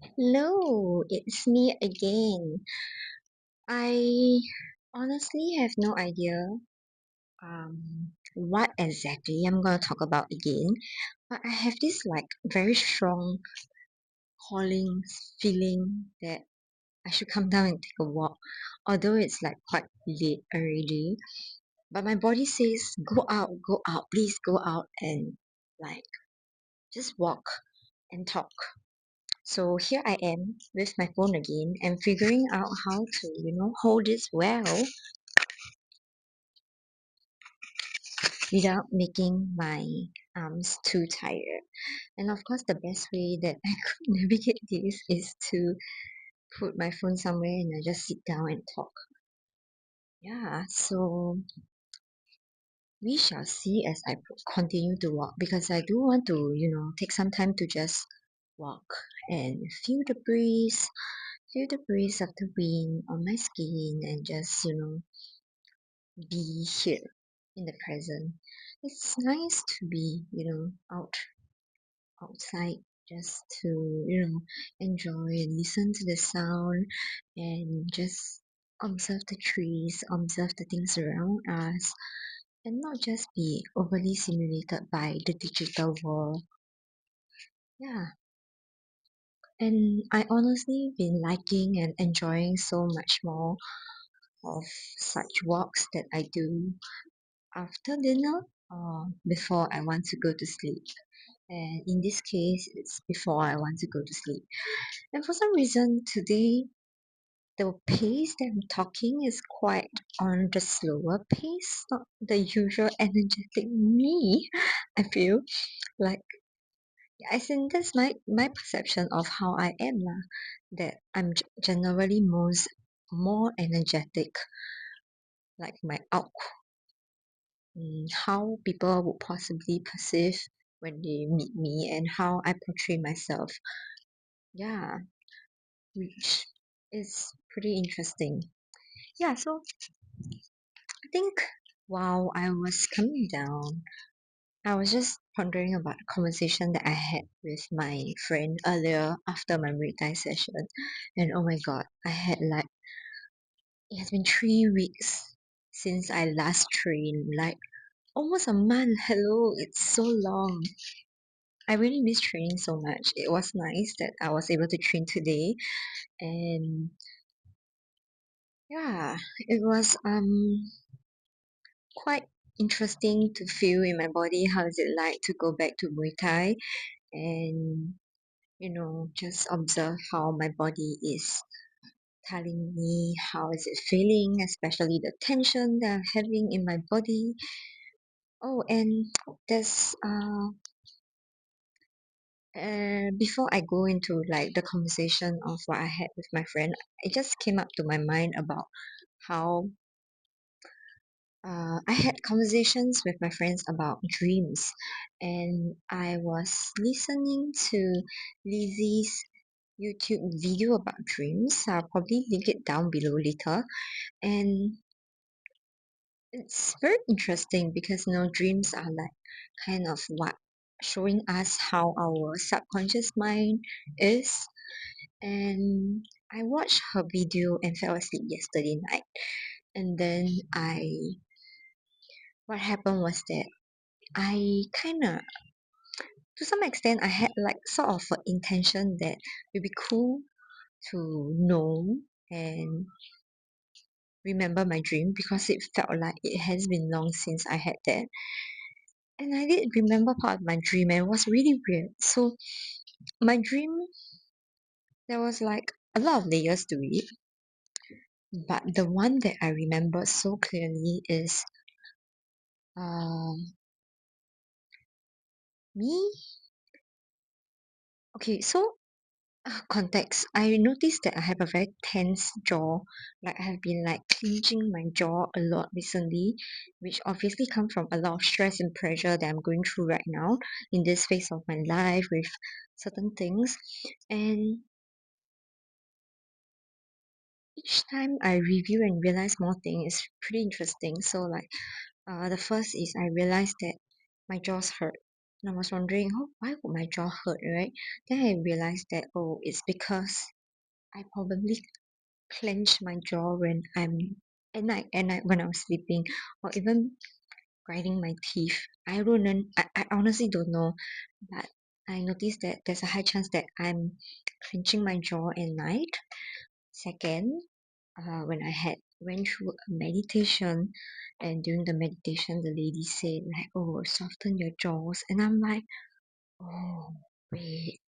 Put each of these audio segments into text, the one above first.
Hello, it's me again. I honestly have no idea what exactly I'm gonna talk about again, but I have this very strong calling feeling that I should come down and take a walk, although it's quite late already. But my body says, go out, please go out and like just walk and talk. So here I am with my phone again and figuring out how to, hold this well without making my arms too tired. And of course, the best way that I could navigate this is to put my phone somewhere and I just sit down and talk. Yeah, so we shall see as I continue to walk because I do want to, take some time to just walk and feel the breeze of the wind on my skin and just, be here in the present. It's nice to be, outside just to, enjoy and listen to the sound and just observe the trees, observe the things around us, and not just be overly simulated by the digital world. Yeah. And I honestly been liking and enjoying so much more of such walks that I do after dinner or before I want to go to sleep. And in this case, it's before I want to go to sleep. And for some reason, today, the pace that I'm talking is quite on the slower pace, not the usual energetic me. I feel like, as in, that's my perception of how I am, lah. That I'm generally more energetic, like my output, how people would possibly perceive when they meet me, and how I portray myself. Yeah, which is pretty interesting. Yeah, so I think while I was coming down, I was just pondering about a conversation that I had with my friend earlier after my Muay Thai session. And oh my god, it has been 3 weeks since I last trained, like almost a month. Hello, it's so long. I really miss training so much. It was nice that I was able to train today, and yeah, it was quite interesting to feel in my body how is it like to go back to Muay Thai and just observe how my body is telling me how is it feeling, especially the tension that I'm having in my body. Oh, and there's before I go into the conversation of what I had with my friend, it just came up to my mind about how I had conversations with my friends about dreams, and I was listening to Lizzie's YouTube video about dreams. I'll probably link it down below later, and it's very interesting because dreams are kind of what showing us how our subconscious mind is. And I watched her video and fell asleep yesterday night, and then I what happened was that I kind of, to some extent, I had sort of an intention that it'd be cool to know and remember my dream because it felt like it has been long since I had that. And I did remember part of my dream and it was really weird. So my dream, there was a lot of layers to it, but the one that I remember so clearly is me. Okay, so context, I noticed that I have a very tense jaw. I have been clenching my jaw a lot recently, which obviously come from a lot of stress and pressure that I'm going through right now in this phase of my life with certain things. And each time I review and realize more things, it's pretty interesting. So the first is I realized that my jaws hurt. And I was wondering, oh, why would my jaw hurt, right? Then I realized that, oh, it's because I probably clench my jaw when I'm at night when I'm sleeping, or even grinding my teeth. I don't know. I honestly don't know, but I noticed that there's a high chance that I'm clenching my jaw at night. Second, when I had went through a meditation, and during the meditation, the lady said like, "Oh, soften your jaws," and I'm like, "Oh, wait,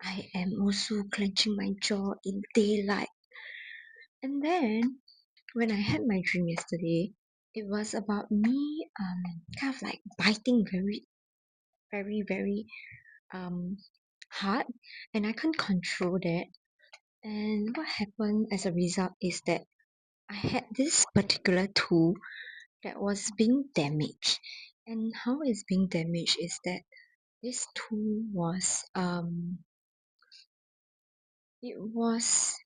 I am also clenching my jaw in daylight." And then when I had my dream yesterday, it was about me kind of like biting very very very um hard, and I couldn't control that. And what happened as a result is that I had this particular tool that was being damaged. And how it's being damaged is that this tool was it was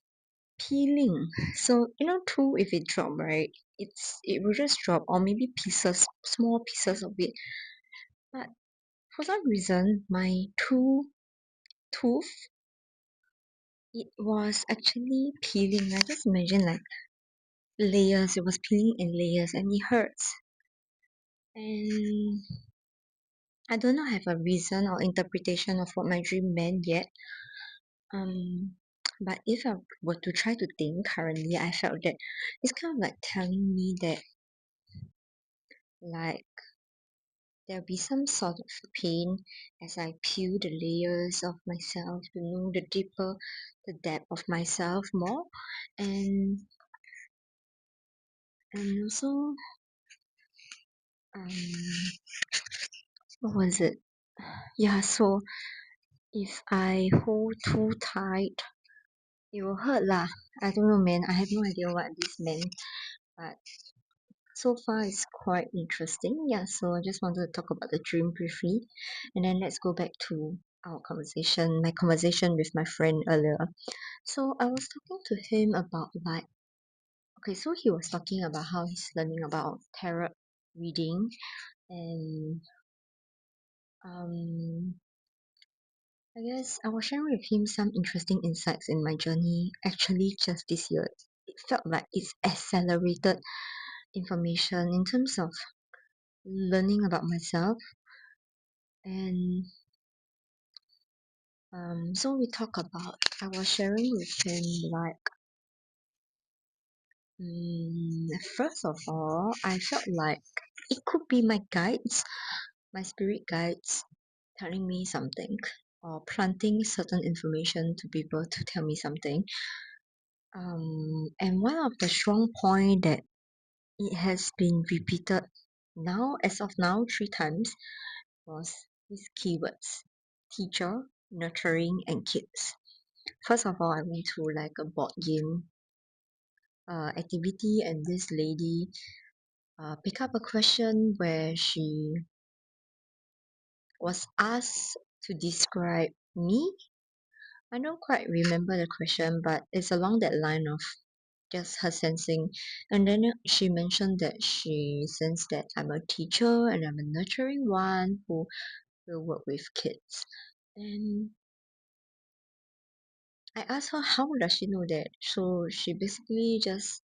peeling. So tool, if it drop, right, it will just drop, or maybe pieces, small pieces of it. But for some reason my tooth, it was actually peeling. I just imagine like layers. It was peeling in layers, and it hurts. And I do not have a reason or interpretation of what my dream meant yet. But if I were to try to think currently, I felt that it's kind of like telling me that like there'll be some sort of pain as I peel the layers of myself to know the depth of myself more. And also, um, what was it? Yeah, so if I hold too tight, it will hurt lah. I don't know, man. I have no idea what this meant, but so far it's quite interesting. Yeah, so I just wanted to talk about the dream briefly, and then let's go back to my conversation with my friend earlier. So I was talking to him about like, okay, so he was talking about how he's learning about tarot reading, and um I guess I was sharing with him some interesting insights in my journey. Actually, just this year, it felt like it's accelerated information in terms of learning about myself. And so we talk about, I was sharing with him like, first of all, I felt like it could be my guides, my spirit guides, telling me something, or planting certain information to people to tell me something. And one of the strong point that it has been repeated now, as of now, 3 times, was these keywords: teacher, nurturing, and kids. First of all, I went to like a board game activity, and this lady picked up a question where she was asked to describe me. I don't quite remember the question, but it's along that line of just her sensing. And then she mentioned that she sensed that I'm a teacher and I'm a nurturing one who will work with kids. And I asked her how does she know that. So she basically just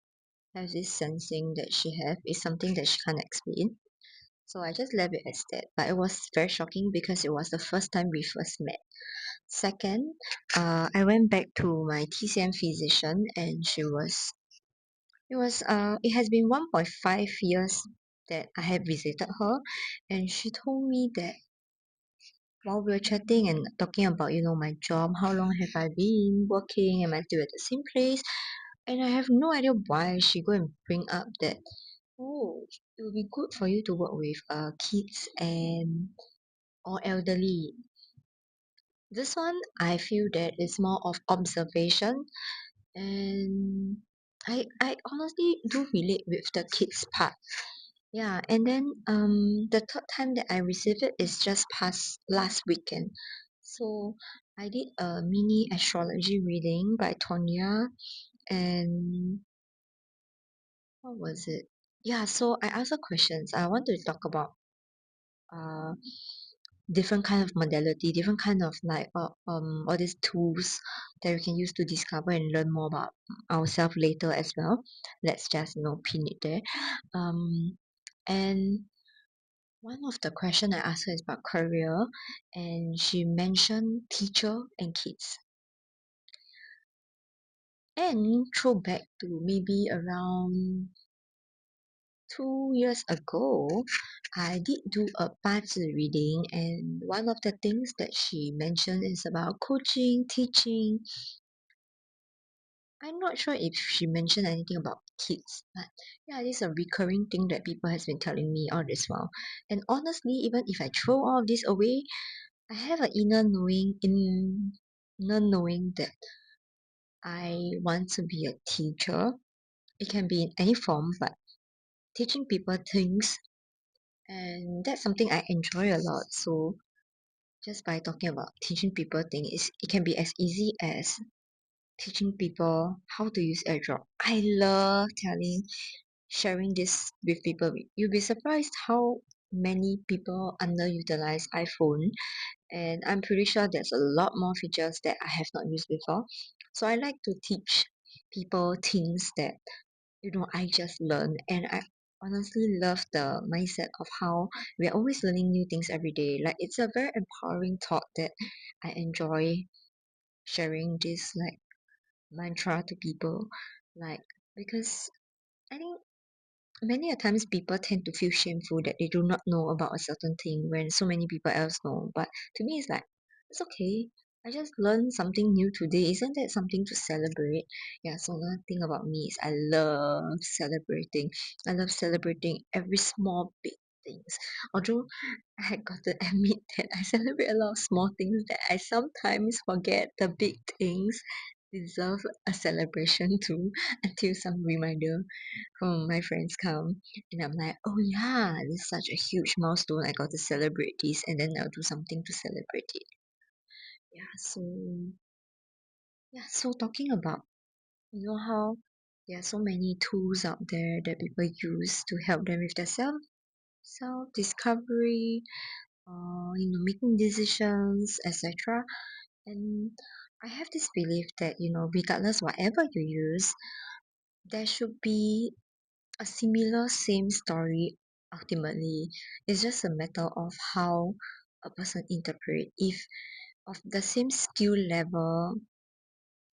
has this sensing that she have is something that she can't explain. So I just left it as that. But it was very shocking because it was the first time we first met. Second, I went back to my TCM physician, and it has been 1.5 years that I have visited her, and she told me that while we were chatting and talking about my job, how long have I been working, am I still at the same place, and I have no idea why she go and bring up that, oh, it would be good for you to work with kids and or elderly. This one I feel that is more of observation, and I honestly do relate with the kids part. Yeah, and then the third time that I received it is just past last weekend. So I did a mini astrology reading by Tonya, and what was it? Yeah, so I asked her questions. I want to talk about uh different kind of modality, different kind of like all these tools that we can use to discover and learn more about ourselves later as well. Let's just pin it there. And one of the question I asked her is about career, and she mentioned teacher and kids. And throw back to maybe around 2 years ago, I did do a 八字 reading, and one of the things that she mentioned is about coaching, teaching. I'm not sure if she mentioned anything about kids, but yeah, it is a recurring thing that people has been telling me all this while. And honestly, even if I throw all of this away, I have an inner knowing that I want to be a teacher. It can be in any form, but teaching people things, and that's something I enjoy a lot. So just by talking about teaching people things, it can be as easy as teaching people how to use airdrop. I love sharing this with people. You'll be surprised how many people underutilize iPhone, and I'm pretty sure there's a lot more features that I have not used before. So I like to teach people things that I just learn, and I honestly love the mindset of how we're always learning new things every day. Like it's a very empowering thought that I enjoy sharing this like mantra to people. Like because I think many a times people tend to feel shameful that they do not know about a certain thing when so many people else know. But to me, it's like, it's okay. I just learned something new today. Isn't that something to celebrate? Yeah, so another thing about me is I love celebrating. I love celebrating every small big things. Although I got to admit that I celebrate a lot of small things that I sometimes forget the big things deserve a celebration too until some reminder from my friends come, and I'm like, oh yeah, this is such a huge milestone. I got to celebrate this, and then I'll do something to celebrate it. Yeah, so talking about how there are so many tools out there that people use to help them with their self discovery, making decisions, etc. And I have this belief that regardless whatever you use, there should be a similar same story. Ultimately, it's just a matter of how a person interpret. If of the same skill level,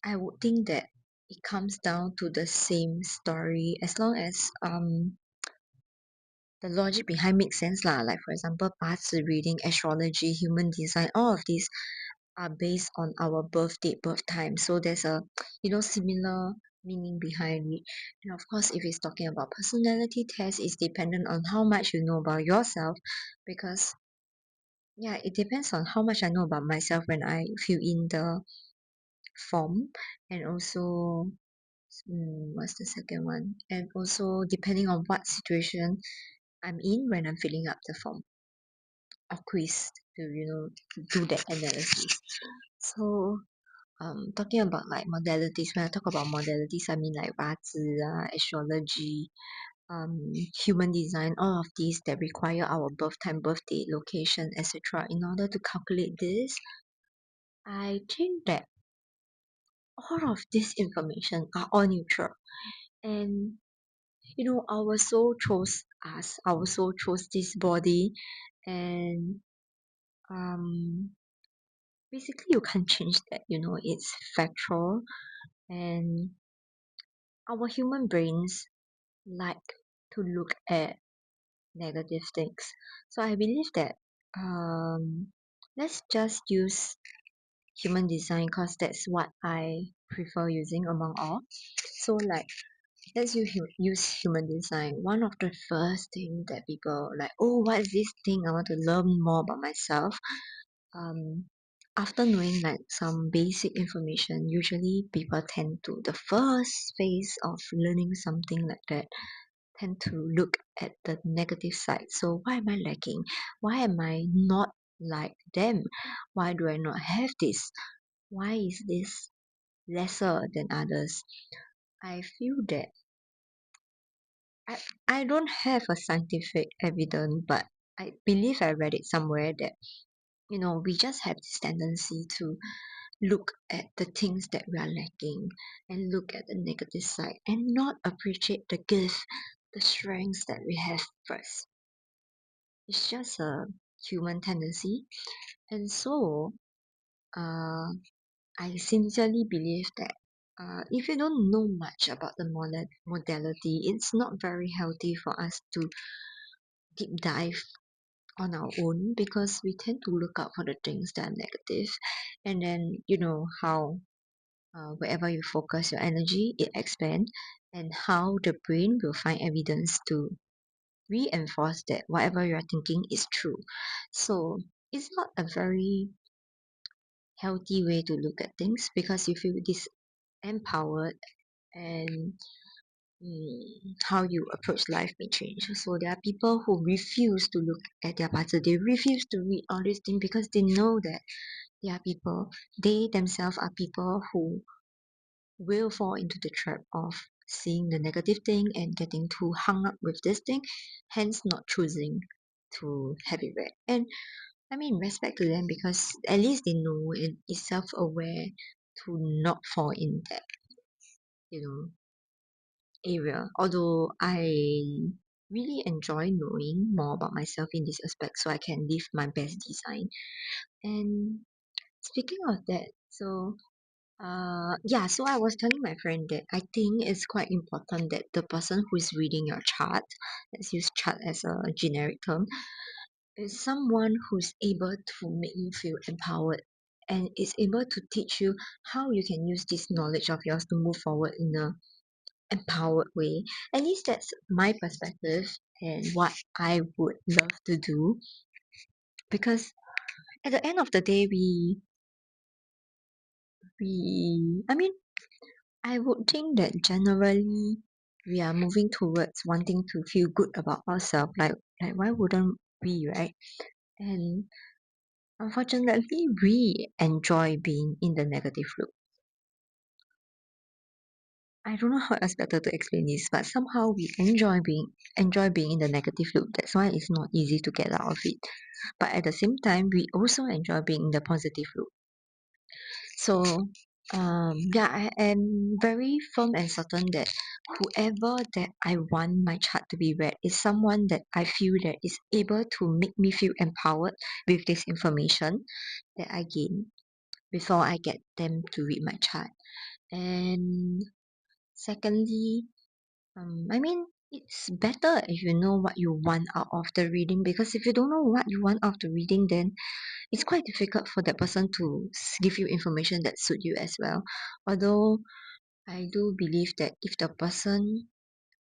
I would think that it comes down to the same story as long as the logic behind makes sense lah. Like for example, 八字 reading, astrology, human design, all of these are based on our birth date, birth time. So there's a similar meaning behind it. And of course, if it's talking about personality test, it's dependent on how much you know about yourself, because yeah, it depends on how much I know about myself when I fill in the form, and also what's the second one? And also depending on what situation I'm in when I'm filling up the form or quiz to to do that analysis. So talking about like modalities, when I talk about modalities, I mean like 八字 astrology, human design, all of these that require our birth time, birth date, location, etc. In order to calculate this, I think that all of this information are all neutral. And our soul chose us, our soul chose this body, and um basically you can't change that. It's factual, and our human brains like to look at negative things. So I believe that let's just use human design because that's what I prefer using among all. So like let's use human design. One of the first thing that people like, oh, what is this thing? I want to learn more about myself. Um, after knowing like some basic information, usually people tend to the first phase of learning something like that tend to look at the negative side. So why am I lacking? Why am I not like them? Why do I not have this? Why is this lesser than others? I feel that I, I don't have a scientific evidence, but I believe I read it somewhere that we just have this tendency to look at the things that we are lacking and look at the negative side and not appreciate the gift, the strengths that we have first. It's just a human tendency. And so, uh, I sincerely believe that if you don't know much about the modality, it's not very healthy for us to deep dive on our own because we tend to look out for the things that are negative. And then, how wherever you focus your energy, it expands, and how the brain will find evidence to reinforce that whatever you're thinking is true. So it's not a very healthy way to look at things because you feel disempowered and how you approach life may change. So there are people who refuse to look at their parts. They refuse to read all these things because they know that they themselves are people who will fall into the trap of seeing the negative thing and getting too hung up with this thing, hence not choosing to have it read. And I mean, respect to them because at least they know and is self-aware to not fall in that, you know, area. Although I really enjoy knowing more about myself in this aspect so I can live my best design. And speaking of that, so I was telling my friend that I think it's quite important that the person who is reading your chart, let's use chart as a generic term, is someone who's able to make you feel empowered and is able to teach you how you can use this knowledge of yours to move forward in a empowered way. At least that's my perspective and what I would love to do because at the end of the day we I mean I would think that generally we are moving towards wanting to feel good about ourselves. Like why wouldn't we, right? And unfortunately, we enjoy being in the negative loop. I don't know how else better to explain this, but somehow we enjoy being in the negative loop. That's why it's not easy to get out of it. But at the same time, we also enjoy being in the positive loop. So yeah, I am very firm and certain that whoever that I want my chart to be read is someone that I feel that is able to make me feel empowered with this information that I gain before I get them to read my chart. And secondly, I mean, it's better if you know what you want out of the reading because if you don't know what you want out of the reading, then it's quite difficult for that person to give you information that suit you as well. Although I do believe that if the person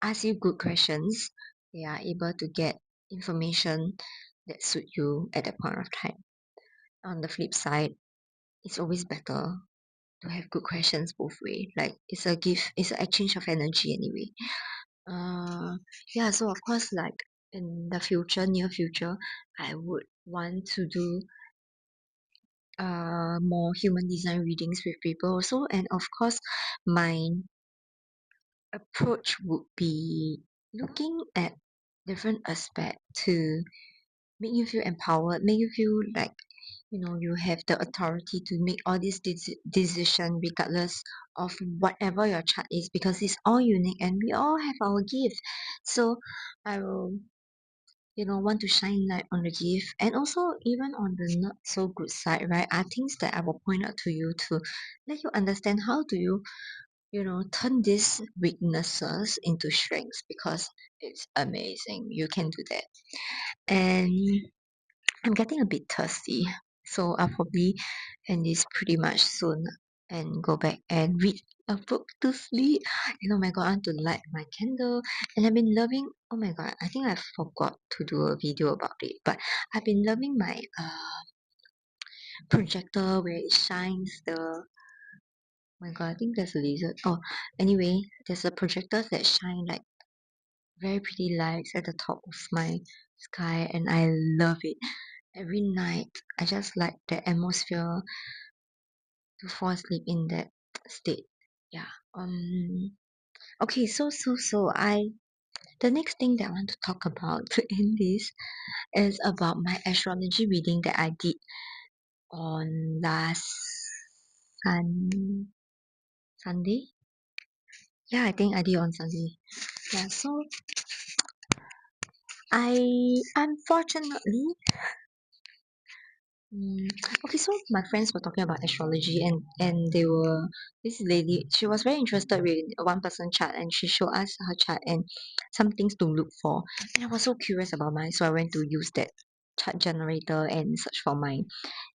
asks you good questions, they are able to get information that suit you at that point of time. On the flip side, it's always better to have good questions both way. Like it's an exchange of energy anyway. Yeah, so of course, like in the near future, I would want to do more human design readings with people also, and of course my approach would be looking at different aspect to make you feel empowered, make you feel like you have the authority to make all these decision regardless of whatever your chart is because it's all unique and we all have our gift. So I will want to shine light on the gift and also even on the not so good side, right, are things that I will point out to you to let you understand how do you turn these weaknesses into strengths because it's amazing you can do that. And I'm getting a bit thirsty, so I'll probably end this pretty much soon and go back and read a book to sleep. And oh my god, I want to light my candle. And I've been loving, oh my god, I think I forgot to do a video about it, but I've been loving my projector where it shines the, oh my god, I think there's a lizard. Oh, anyway, there's a projector that shine like very pretty lights at the top of my sky, and I love it. Every night, I just like the atmosphere to fall asleep in that state. Yeah. Okay. So the next thing that I want to talk about to end this is about my astrology reading that I did on last Sunday. Yeah, I think I did on Sunday. Yeah, so I unfortunately Mm, okay, so my friends were talking about astrology, and they were this lady. She was very interested with one person chart, and she showed us her chart and some things to look for. And I was so curious about mine, so I went to use that chart generator and search for mine.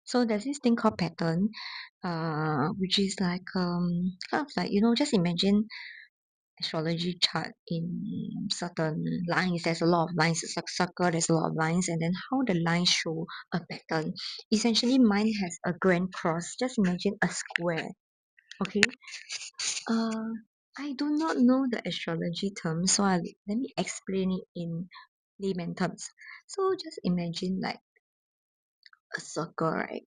So there's this thing called pattern, which is like kind of like just imagine astrology chart in certain lines. There's a lot of lines. It's like circle. There's a lot of lines, and then how the lines show a pattern. Essentially, mine has a grand cross. Just imagine a square. Okay. Uh, I do not know the astrology term, so let me explain it in layman terms. So just imagine like a circle, right?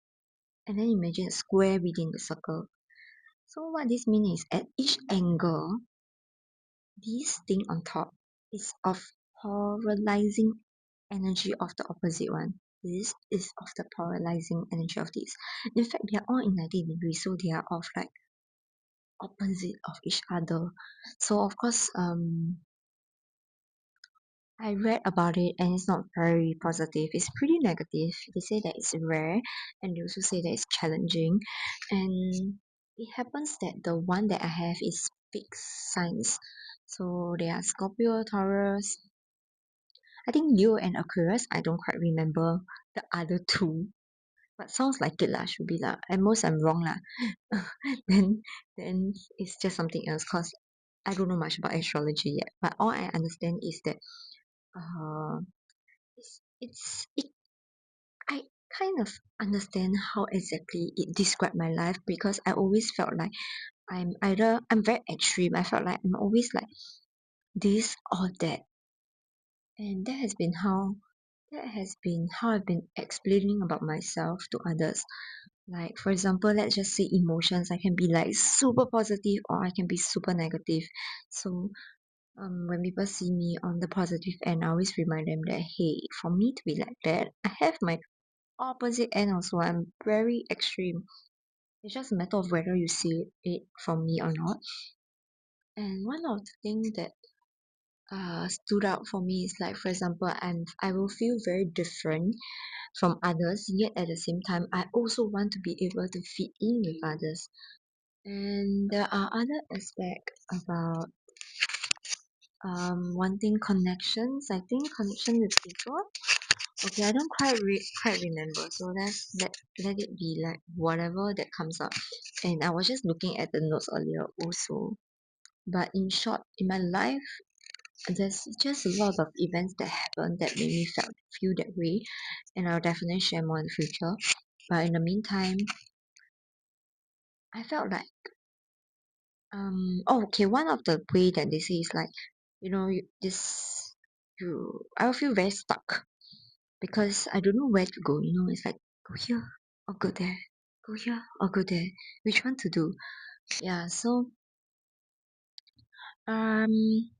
And then imagine a square within the circle. So what this means is at each angle, this thing on top is of polarizing energy of the opposite one. This is of the polarizing energy of this. In fact, they are all in 90 degrees, so they are of like opposite of each other. So of course, I read about it and it's not very positive. It's pretty negative. They say that it's rare and they also say that it's challenging. And it happens that the one that I have is fixed signs. So they are Scorpio, Taurus, I think Leo and Aquarius. I don't quite remember the other two. But sounds like it lah, should be lah. At most I'm wrong lah. then then it's just something else cause I don't know much about astrology yet. But all I understand is that uh it I kind of understand how exactly it described my life because I always felt like I'm very extreme. I felt like I'm always like this or that. And that has been how I've been explaining about myself to others. Like for example, let's just say emotions. I can be like super positive or I can be super negative. So when people see me on the positive end, I always remind them that hey, for me to be like that, I have my opposite end also. I'm very extreme. It's just a matter of whether you see it from me or not. And one of the things that stood out for me is like for example I will feel very different from others, yet at the same time I also want to be able to fit in with others. And there are other aspects about wanting connections. I think connection with people. Okay, I don't quite remember. So let it be like whatever that comes up. And I was just looking at the notes earlier also. But in short, in my life, there's just a lot of events that happen that made me feel that way, and I'll definitely share more in the future. But in the meantime, I felt like oh okay, one of the way that they say is like I will feel very stuck because I don't know where to go. It's like go here or go there, go here or go there, which one to do. Yeah, um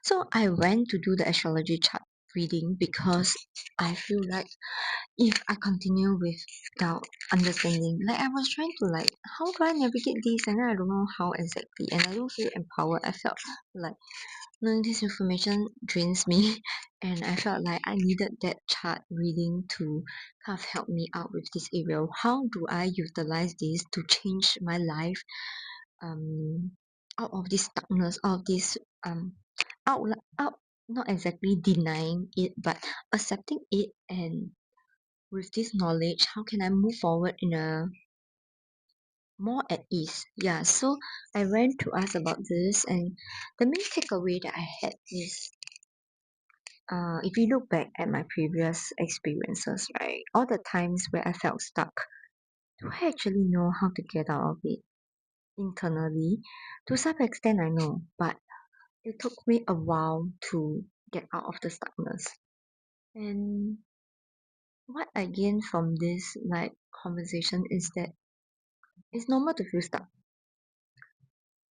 so I went to do the astrology chart reading because I feel like if I continue without understanding, like I was trying to like, how do I navigate this? And then I don't know how exactly, and I don't feel empowered. I felt like knowing this information drains me, and I felt like I needed that chart reading to kind of help me out with this area. How do I utilize this to change my life? Um, out of this darkness, out of this out out not exactly denying it, but accepting it and with this knowledge, how can I move forward in a more at ease? Yeah, so I went to ask about this, and the main takeaway that I had is if you look back at my previous experiences, right, all the times where I felt stuck, do I actually know how to get out of it internally? To some extent, I know, but it took me a while to get out of the stuckness. And what I gained from this like conversation is that it's normal to feel stuck,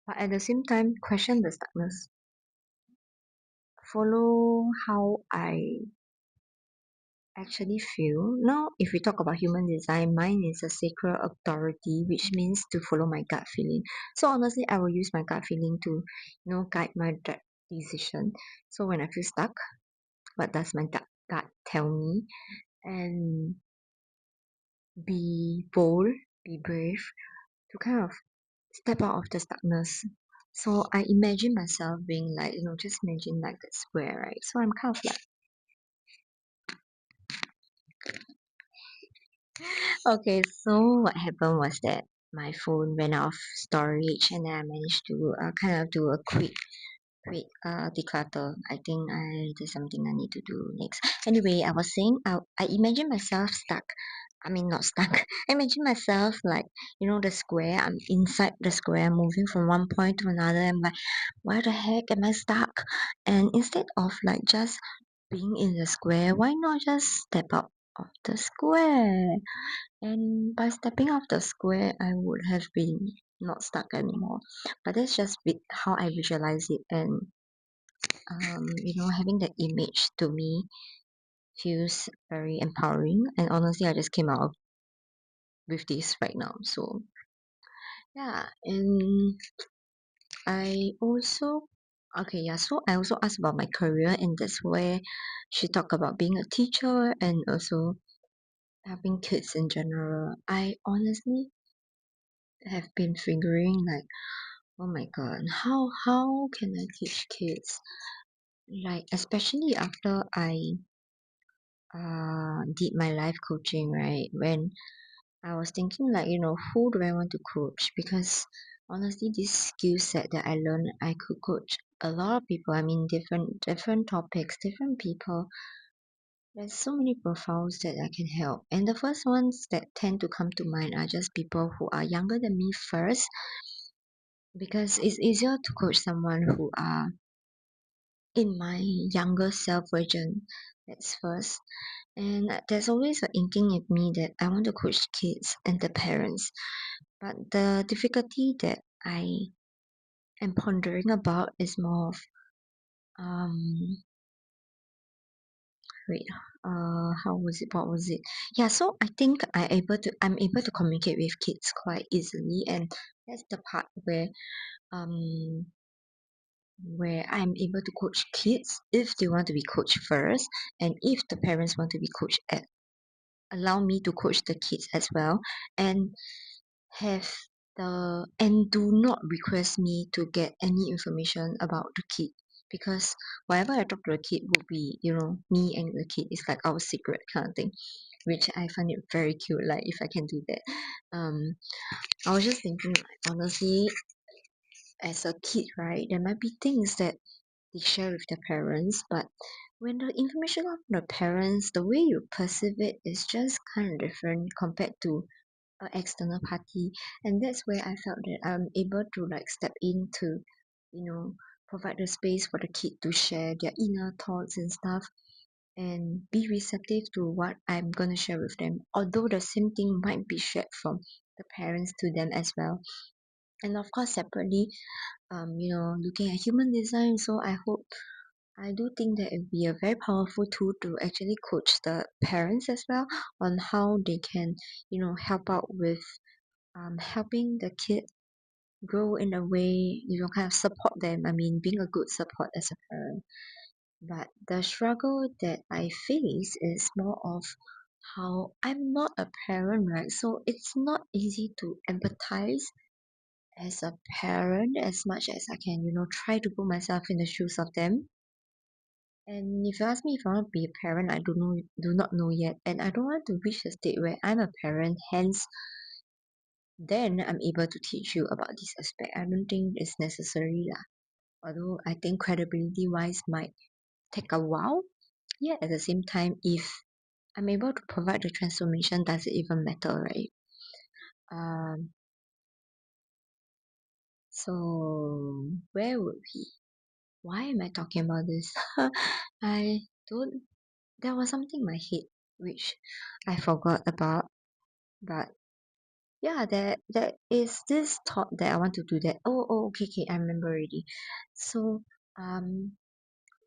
but at the same time question the stuckness. Follow how I actually feel. Now, if we talk about human design, mine is a sacred authority, which means to follow my gut feeling. So honestly, I will use my gut feeling to, guide my decision. So when I feel stuck, what does my gut tell me? And be bold, be brave, to kind of step out of the stuckness. So I imagine myself being like, just imagine like that square, right? So I'm kind of like, okay, so what happened was that my phone ran out of storage and then I managed to kind of do a quick declutter. I think there's something I need to do next. Anyway, I was saying I imagine myself stuck. I mean not stuck. I imagine myself like, the square. I'm inside the square moving from one point to another. I'm like, why the heck am I stuck? And instead of like just being in the square, why not just step out of the square? And by stepping off the square, I would have been not stuck anymore. But that's just how I visualize it, and having that image to me feels very empowering. And honestly, I just came out with this right now. So yeah, and I also okay, yeah. So I also asked about my career, and that's where she talked about being a teacher and also having kids in general. I honestly have been figuring like, oh my god, how can I teach kids? Like especially after I did my life coaching, right? When I was thinking like, who do I want to coach? Because honestly this skill set that I learned, I could coach a lot of people. I mean different topics, different people. There's so many profiles that I can help. And the first ones that tend to come to mind are just people who are younger than me first, because it's easier to coach someone who are in my younger self version. That's first. And there's always an inkling in me that I want to coach kids and the parents. But the difficulty that I am pondering about is more of um wait how was it, what was it? Yeah, so I think I'm able to communicate with kids quite easily, and that's the part um where I'm able to coach kids if they want to be coached first, and if the parents want to be coached at allow me to coach the kids as well, and have and do not request me to get any information about the kid, because whatever I talk to the kid will be, me and the kid is like our secret kind of thing, which I find it very cute, like if I can do that. I was just thinking like, honestly, as a kid, right, there might be things that they share with their parents, but when the information of the parents, the way you perceive it is just kind of different compared to an external party. And that's where I felt that I'm able to like step in to, provide the space for the kid to share their inner thoughts and stuff, and be receptive to what I'm gonna share with them, although the same thing might be shared from the parents to them as well. And of course separately, looking at human design, so I do think that it would be a very powerful tool to actually coach the parents as well on how they can, help out with helping the kid grow in a way, kind of support them. I mean, being a good support as a parent. But the struggle that I face is more of how I'm not a parent, right? So it's not easy to empathize as a parent as much as I can, try to put myself in the shoes of them. And if you ask me if I want to be a parent, I do not know yet. And I don't want to reach a state where I'm a parent, hence then I'm able to teach you about this aspect. I don't think it's necessary lah. Although I think credibility wise might take a while. Yeah, at the same time, if I'm able to provide the transformation, does it even matter, right? Um so where would we? Why am I talking about this? I don't There was something in my head which I forgot about, but yeah, there is this thought that I want to do that. Oh, okay, I remember already. So um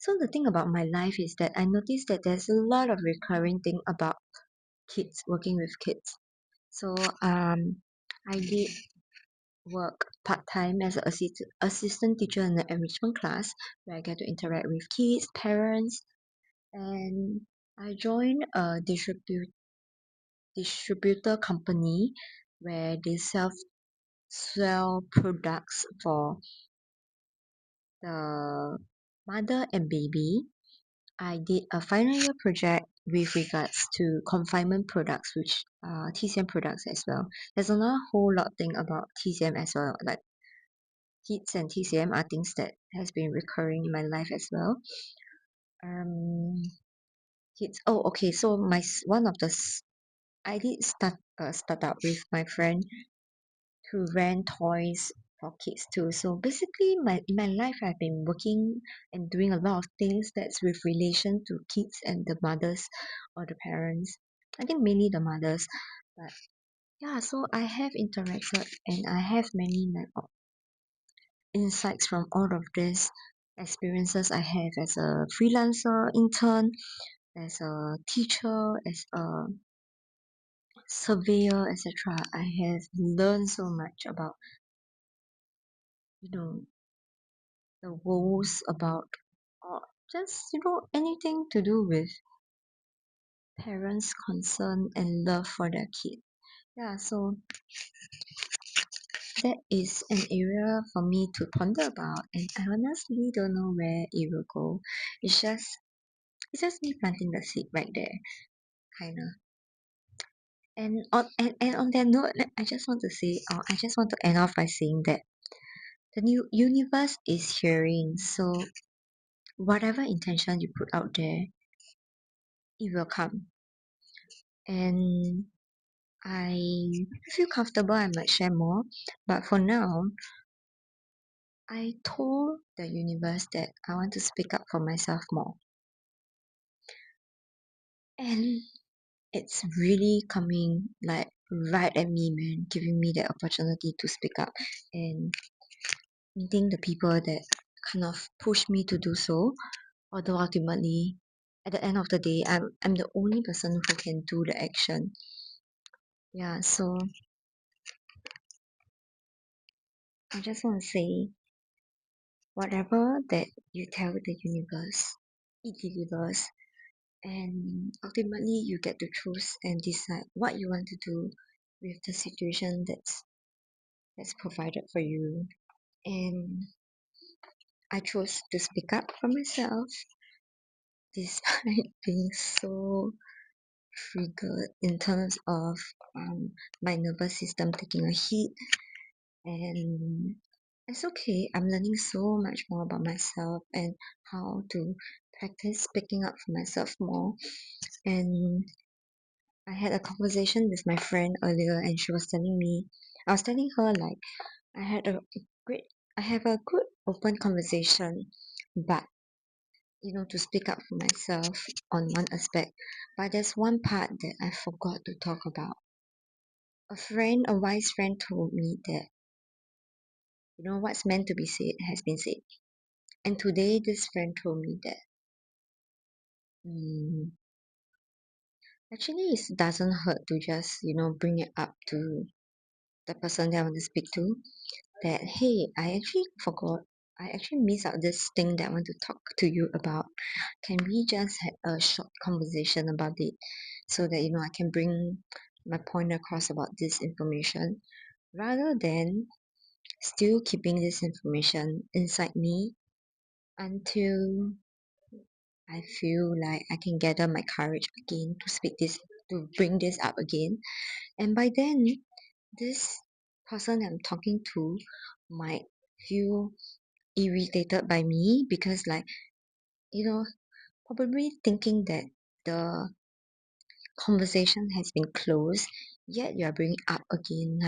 So the thing about my life is that I noticed that there's a lot of recurring thing about kids, working with kids. So I did work part-time as an assistant teacher in the enrichment class where I get to interact with kids, parents, and I joined a distributor company where they sell products for the mother and baby. I did a final year project with regards to confinement products, which are TCM products as well. There's another whole lot thing about TCM as well, like kids and TCM are things that has been recurring in my life as well. Um, kids. Oh, okay. So one of the I did start out with my friend to rent toys for kids too. So basically, in my life, I've been working and doing a lot of things that's with relation to kids and the mothers or the parents. I think mainly the mothers, but yeah. So I have interacted and I have many like insights from all of these experiences I have as a freelancer, intern, as a teacher, as a surveyor, etc. I have learned so much about you know the woes about or just anything to do with parents' concern and love for their kid. Yeah, so that is an area for me to ponder about, and I honestly don't know where it will go. It's just me planting the seed right there, kind of. And on that note, I just want to say, or I just want to end off by saying that the new universe is hearing. So whatever intention you put out there, it will come. And I feel comfortable, I might share more. But for now, I told the universe that I want to speak up for myself more. And it's really coming like right at me, man, giving me the opportunity to speak up and meeting the people that kind of push me to do so. Although ultimately, at the end of the day, I'm the only person who can do the action. Yeah, so I just want to say whatever that you tell the universe, it delivers. And ultimately, you get to choose and decide what you want to do with the situation that's provided for you. And I chose to speak up for myself despite being so triggered in terms of my nervous system taking a hit. And it's okay. I'm learning so much more about myself and how to practice speaking up for myself more. And I had a conversation with my friend earlier, and she was telling me, I was telling her like I had a great, I have a good open conversation, but to speak up for myself on one aspect. But there's one part that I forgot to talk about. A wise friend told me that what's meant to be said has been said. And today, this friend told me that mm, actually it doesn't hurt to just bring it up to the person that I want to speak to. That hey, I actually forgot. I actually missed out this thing that I want to talk to you about. Can we just have a short conversation about it so that I can bring my point across about this information rather than still keeping this information inside me until I feel like I can gather my courage again to bring this up again. And by then, this person I'm talking to might feel irritated by me because, like, probably thinking that the conversation has been closed, yet you are bringing up again.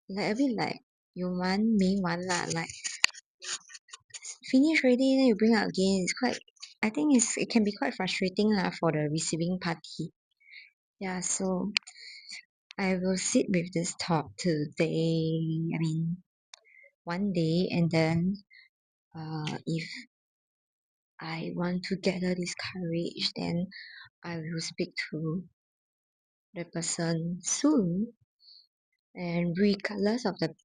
Like a bit like you want me one lah, like finish already, then you bring up again. It's quite. I think it can be quite frustrating lah for the receiving party. Yeah, so I will sit with this thought today. I mean, one day, and then if I want to gather this courage, then I will speak to the person soon. And regardless of the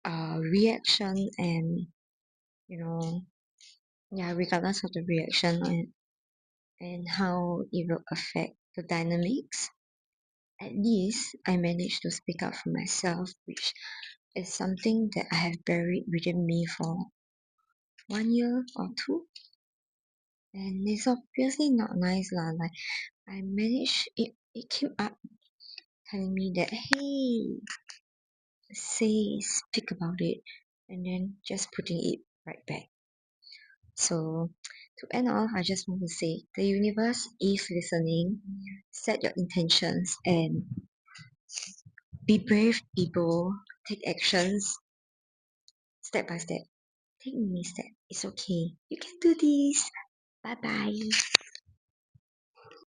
reaction and you know regardless of the reaction and how it will affect the dynamics, at least I managed to speak up for myself, which is something that I have buried within me for 1 year or two. And it's obviously not nice lah. Like I managed it came up telling me that hey, speak about it, and then just putting it right back. So to end off, I just want to say the universe is listening. Set your intentions and be brave, people. Take actions step by step. Take mini step. It's okay. You can do this. Bye bye.